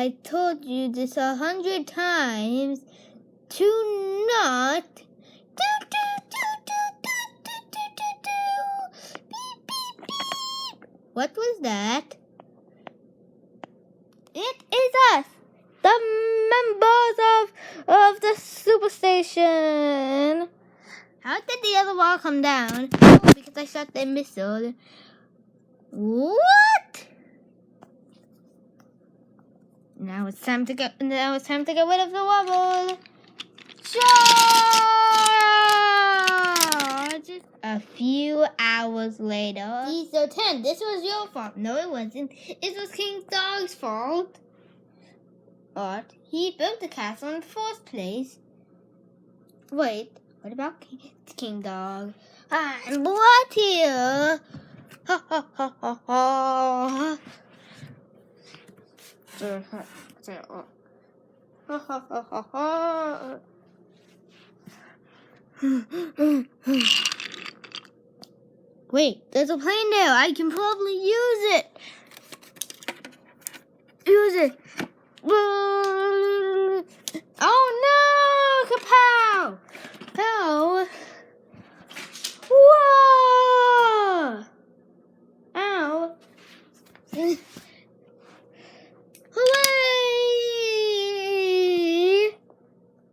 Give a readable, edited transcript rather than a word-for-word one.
I told you this 100 times. Do not. Beep, beep, beep. What was that? It is us, the members of the superstation. How did the other wall come down? Oh, because I shot the missile. What? Now it's time to get rid of the wobble. Charge! A few hours later. Diesel 10, this was your fault. No, it wasn't. It was King Dog's fault. But he built the castle in the first place. Wait, what about King Dog? I'm blood here. Ha ha ha ha ha. Ha ha ha ha ha. Wait, there's a plane there. I can probably use it. Use it. Oh no! Kapow! Ow! Whoa! Ow!